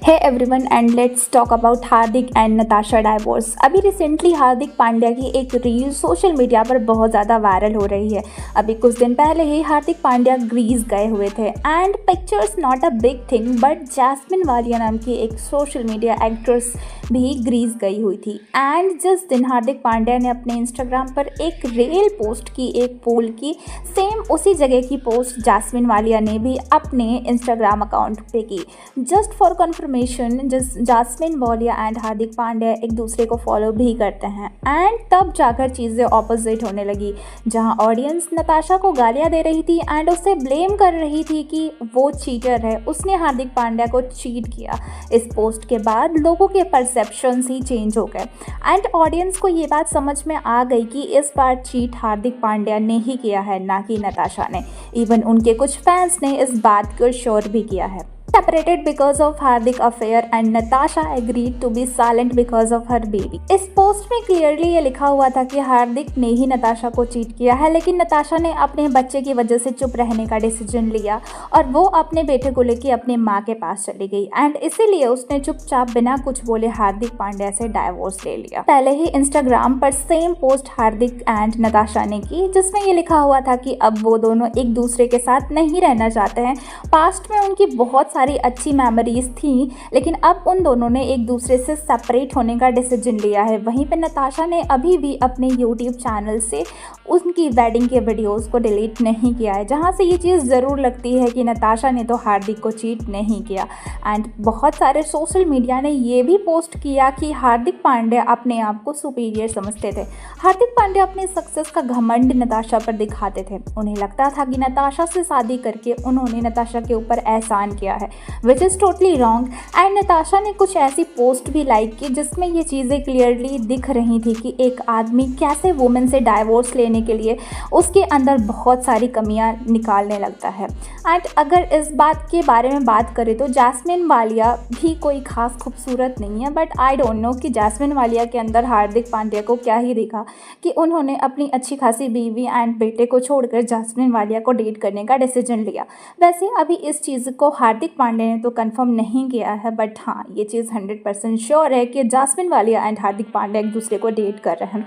Hey everyone and let's talk about Hardik and Natasha divorce. अभी recently Hardik Pandya की एक रील सोशल मीडिया पर बहुत ज़्यादा वायरल हो रही है। अभी कुछ दिन पहले ही हार्दिक पांड्या ग्रीस गए हुए थे and pictures not a big thing, but Jasmin Walia नाम की एक सोशल मीडिया एक्ट्रेस भी ग्रीस गई हुई थी। एंड जिस दिन हार्दिक पांड्या ने अपने इंस्टाग्राम पर एक रील पोस्ट की, एक पोल की, सेम उसी जगह की पोस्ट जैस्मिन वालिया ने भी अपने इंस्टाग्राम अकाउंट पे की। Just for confirmation, Jasmin Walia and Hardik Pandya एक दूसरे को फॉलो भी करते हैं एंड तब जाकर चीज़ें ऑपोजिट होने लगी, जहां ऑडियंस नताशा को गालियां दे रही थी एंड उसे ब्लेम कर रही थी कि वो चीटर है, उसने हार्दिक पांड्या को चीट किया। इस पोस्ट के बाद लोगों के परसेप्शंस ही चेंज हो गए एंड ऑडियंस को ये बात समझ में आ गई कि इस बार चीट हार्दिक पांड्या ने ही किया है, ना कि नताशा ने। इवन उनके कुछ फैंस ने इस बात को श्योर भी किया है। Separated because of Hardik affair and Natasha agreed to be silent because of her baby। इस पोस्ट में क्लियरली ये लिखा हुआ था कि हार्दिक ने ही नताशा को चीट किया है, लेकिन नताशा ने अपने बच्चे की वजह से चुप रहने का डिसीजन लिया और वो अपने बेटे को लेकर अपने माँ के पास चली गई एंड इसीलिए उसने चुपचाप बिना कुछ बोले हार्दिक पांड्या से डाइवोर्स ले लिया। पहले ही इंस्टाग्राम पर same post Hardik and Natasha ने की, जिसमें ये लिखा हुआ था कि अब वो दोनों एक दूसरे के साथ नहीं रहना चाहते हैं। पास्ट में उनकी बहुत सारी अच्छी मेमोरीज थी, लेकिन अब उन दोनों ने एक दूसरे से सेपरेट होने का डिसीजन लिया है। वहीं पे नताशा ने अभी भी अपने यूट्यूब चैनल से उनकी वेडिंग के वीडियोस को डिलीट नहीं किया है, जहां से ये चीज़ ज़रूर लगती है कि नताशा ने तो हार्दिक को चीट नहीं किया। एंड बहुत सारे सोशल मीडिया ने ये भी पोस्ट किया कि हार्दिक पांड्या अपने आप को सुपीरियर समझते थे। हार्दिक पांड्या अपने सक्सेस का घमंड नताशा पर दिखाते थे। उन्हें लगता था कि नताशा से शादी करके उन्होंने नताशा के ऊपर एहसान किया है, which is totally wrong. And Natasha ने कुछ ऐसी पोस्ट भी लाइक की जिसमें ये चीज़ें क्लियरली दिख रही थी कि एक आदमी कैसे वुमेन से डाइवोर्स लेने के लिए उसके अंदर बहुत सारी कमियां निकालने लगता है। एंड अगर इस बात के बारे में बात करें तो जैस्मिन वालिया भी कोई खास खूबसूरत नहीं है, बट आई डोंट नो कि जैस्मिन वालिया के अंदर हार्दिक पांड्या को क्या ही देखा कि उन्होंने अपनी अच्छी खासी बीवी एंड बेटे को छोड़कर जैस्मिन वालिया को डेट करने का डिसीजन लिया। वैसे अभी इस चीज़ को हार्दिक पांड्या ने तो कंफर्म नहीं किया है, बट हाँ, ये चीज़ 100% श्योर है कि जैस्मिन वालिया एंड हार्दिक पांड्या एक दूसरे को डेट कर रहे हैं।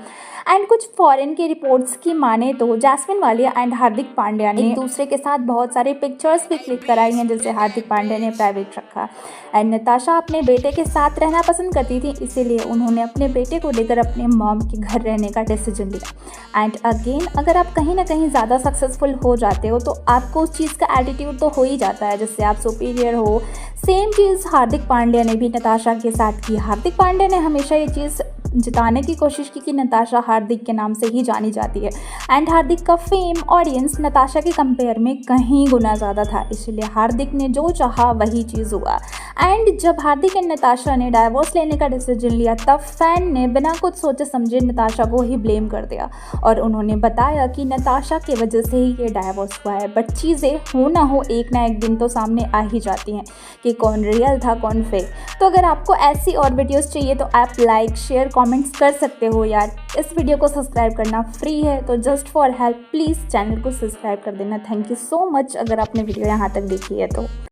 एंड कुछ फॉरेन के रिपोर्ट्स की माने तो जैस्मिन वालिया एंड हार्दिक पांड्या ने एक दूसरे के साथ बहुत सारे पिक्चर्स भी क्लिक कराई हैं, जिसे हार्दिक पांड्या ने प्राइवेट रखा। एंड नताशा अपने बेटे के साथ रहना पसंद करती थी, इसीलिए उन्होंने अपने बेटे को लेकर अपने मॉम के घर रहने का डिसीजन लिया। एंड अगेन, अगर आप कहीं ना कहीं ज़्यादा सक्सेसफुल हो जाते हो तो आपको उस चीज़ का एटीट्यूड तो हो ही जाता है, जिससे आप सुपीरियर हो। सेम चीज़ हार्दिक पांड्या ने भी नताशा के साथ की। हार्दिक पांड्या ने हमेशा ये चीज़ जिताने की कोशिश की कि नताशा हार्दिक के नाम से ही जानी जाती है एंड हार्दिक का फेम ऑडियंस नताशा के कंपेयर में कहीं गुना ज़्यादा था, इसलिए हार्दिक ने जो चाहा वही चीज़ हुआ। एंड जब हार्दिक एंड नताशा ने डाइवोर्स लेने का डिसीजन लिया तब फैन ने बिना कुछ सोचे समझे नताशा को ही ब्लेम कर दिया और उन्होंने बताया कि नताशा की वजह से ही ये डाइवोर्स हुआ है। बट चीज़ें हो ना हो एक ना एक दिन तो सामने आ ही जाती हैं कि कौन रियल था कौन फेक। तो अगर आपको ऐसी और वीडियोस चाहिए तो आप लाइक शेयर कमेंट्स कर सकते हो यार। इस वीडियो को सब्सक्राइब करना फ्री है, तो just for help please channel को सब्सक्राइब कर देना। थैंक यू सो मच अगर आपने वीडियो यहाँ तक देखी है तो।